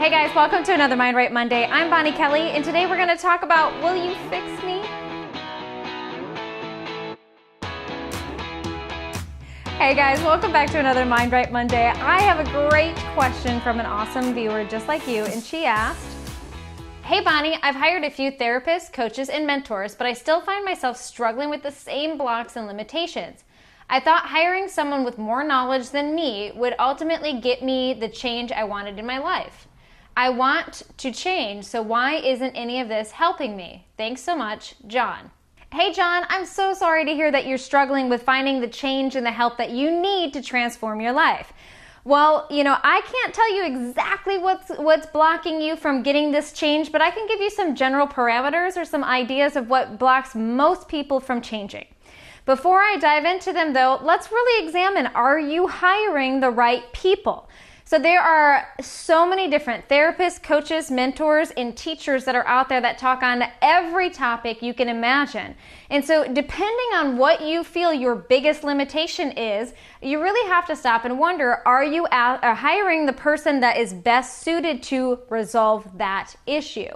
Hey guys, welcome to another Mind Right Monday. I'm Bonnie Kelly, and today we're going to talk about, will you fix me? Hey guys, welcome back to another Mind Right Monday. I have a great question from an awesome viewer just like you, and she asked, hey Bonnie, I've hired a few therapists, coaches, and mentors, but I still find myself struggling with the same blocks and limitations. I thought hiring someone with more knowledge than me would ultimately get me the change I wanted in my life. I want to change, so why isn't any of this helping me? Thanks so much, John. Hey John, I'm so sorry to hear that you're struggling with finding the change and the help that you need to transform your life. Well, I can't tell you exactly what's blocking you from getting this change, but I can give you some general parameters or some ideas of what blocks most people from changing. Before I dive into them though, let's really examine, are you hiring the right people? So there are so many different therapists, coaches, mentors, and teachers that are out there that talk on every topic you can imagine. And so depending on what you feel your biggest limitation is, you really have to stop and wonder, are you hiring the person that is best suited to resolve that issue?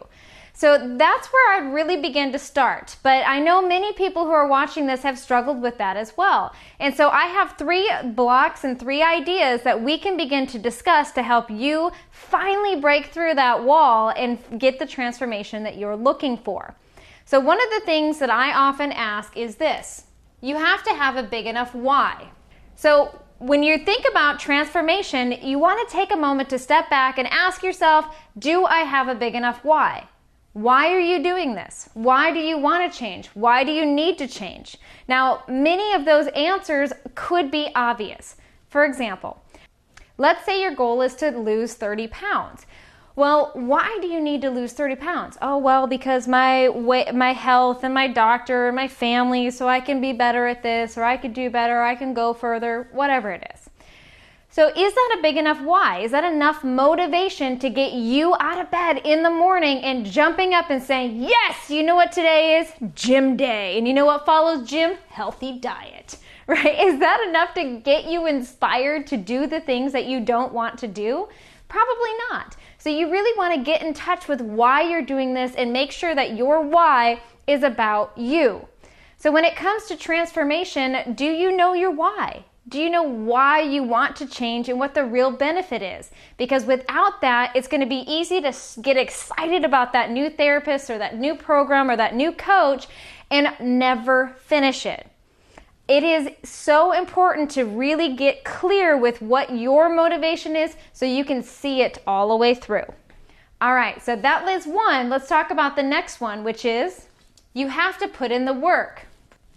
So that's where I'd really begin to start. But I know many people who are watching this have struggled with that as well. And so I have 3 blocks and 3 ideas that we can begin to discuss to help you finally break through that wall and get the transformation that you're looking for. So one of the things that I often ask is this: you have to have a big enough why. So when you think about transformation, you want to take a moment to step back and ask yourself, do I have a big enough why? Why are you doing this? Why do you want to change? Why do you need to change? Now, many of those answers could be obvious. For example, let's say your goal is to lose 30 pounds. Well, why do you need to lose 30 pounds? Oh, well, because my health and my doctor and my family, so I can be better at this, or I could do better, or I can go further, whatever it is. So is that a big enough why? Is that enough motivation to get you out of bed in the morning and jumping up and saying, yes, you know what today is? Gym day. And you know what follows gym? Healthy diet, right? Is that enough to get you inspired to do the things that you don't want to do? Probably not. So you really want to get in touch with why you're doing this and make sure that your why is about you. So when it comes to transformation, do you know your why? Do you know why you want to change and what the real benefit is? Because without that, it's going to be easy to get excited about that new therapist or that new program or that new coach and never finish it. It is so important to really get clear with what your motivation is so you can see it all the way through. All right, so that is one. Let's talk about the next one, which is you have to put in the work.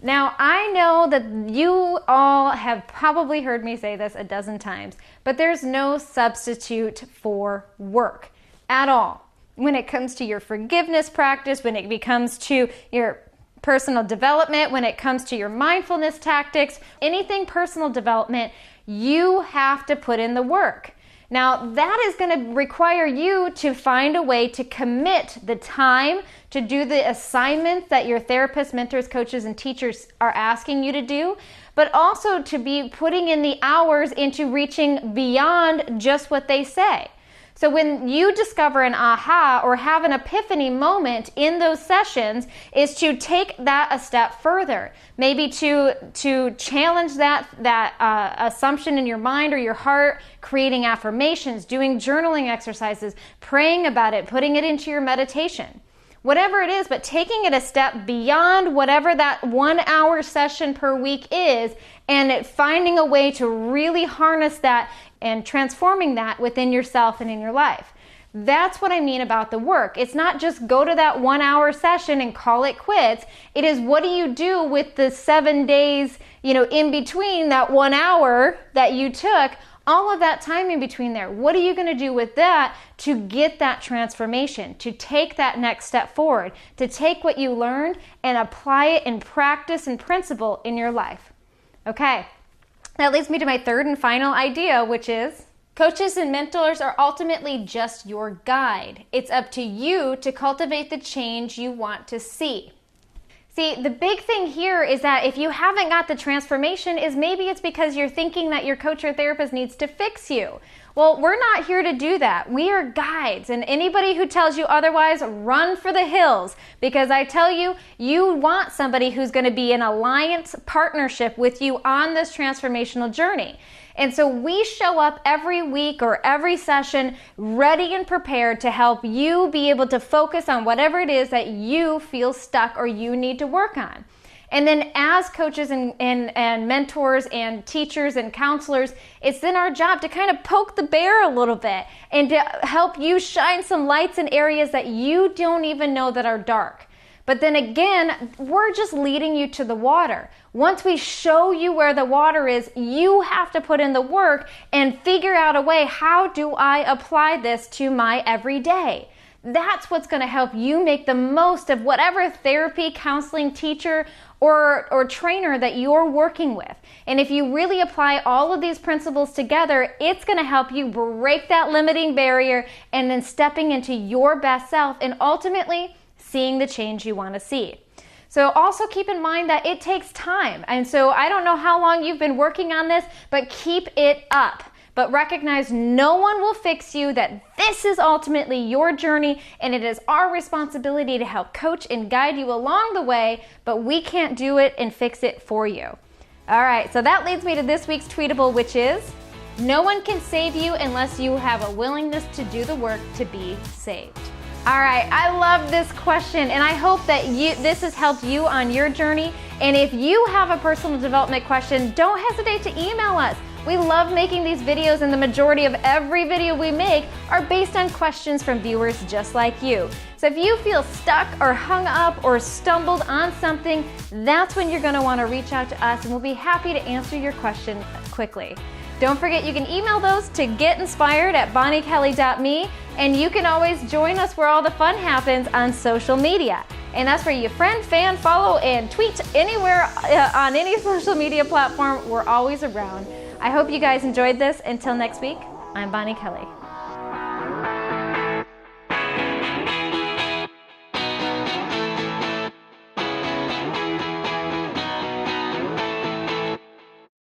Now, I know that you all have probably heard me say this a dozen times, but there's no substitute for work at all. When it comes to your forgiveness practice, when it comes to your personal development, when it comes to your mindfulness tactics, anything personal development, you have to put in the work. Now, that is going to require you to find a way to commit the time to do the assignments that your therapists, mentors, coaches, and teachers are asking you to do, but also to be putting in the hours into reaching beyond just what they say. So when you discover an aha or have an epiphany moment in those sessions is to take that a step further. Maybe to challenge that assumption in your mind or your heart, creating affirmations, doing journaling exercises, praying about it, putting it into your meditation. Whatever it is, but taking it a step beyond whatever that 1 hour session per week is and finding a way to really harness that and transforming that within yourself and in your life. That's what I mean about the work. It's not just go to that 1 hour session and call it quits. It is, what do you do with the 7 days, in between that 1 hour that you took, all of that time in between there? What are you going to do with that to get that transformation, to take that next step forward, to take what you learned and apply it in practice and principle in your life? Okay, that leads me to my third and final idea, which is coaches and mentors are ultimately just your guide. It's up to you to cultivate the change you want to see. See, the big thing here is that if you haven't got the transformation, is maybe it's because you're thinking that your coach or therapist needs to fix you. Well, we're not here to do that. We are guides, and anybody who tells you otherwise, run for the hills, because I tell you, you want somebody who's going to be in alliance partnership with you on this transformational journey. And so we show up every week or every session ready and prepared to help you be able to focus on whatever it is that you feel stuck or you need to work on. And then as coaches and mentors and teachers and counselors, it's then our job to kind of poke the bear a little bit and to help you shine some lights in areas that you don't even know that are dark. But then again, we're just leading you to the water. Once we show you where the water is, you have to put in the work and figure out a way, how do I apply this to my everyday? That's what's going to help you make the most of whatever therapy, counseling, teacher, or trainer that you're working with. And if you really apply all of these principles together, it's going to help you break that limiting barrier and then stepping into your best self and ultimately seeing the change you want to see. So also keep in mind that it takes time. And so I don't know how long you've been working on this, but keep it up. But recognize no one will fix you, that this is ultimately your journey, and it is our responsibility to help coach and guide you along the way, but we can't do it and fix it for you. All right, so that leads me to this week's tweetable, which is, no one can save you unless you have a willingness to do the work to be saved. All right, I love this question, and I hope that this has helped you on your journey. And if you have a personal development question, don't hesitate to email us. We love making these videos, and the majority of every video we make are based on questions from viewers just like you. So if you feel stuck or hung up or stumbled on something, that's when you're going to want to reach out to us, and we'll be happy to answer your question quickly. Don't forget, you can email those to getinspired@bonniekelly.me, and you can always join us where all the fun happens on social media. And that's where you friend, fan, follow, and tweet anywhere on any social media platform. We're always around. I hope you guys enjoyed this. Until next week, I'm Bonnie Kelly.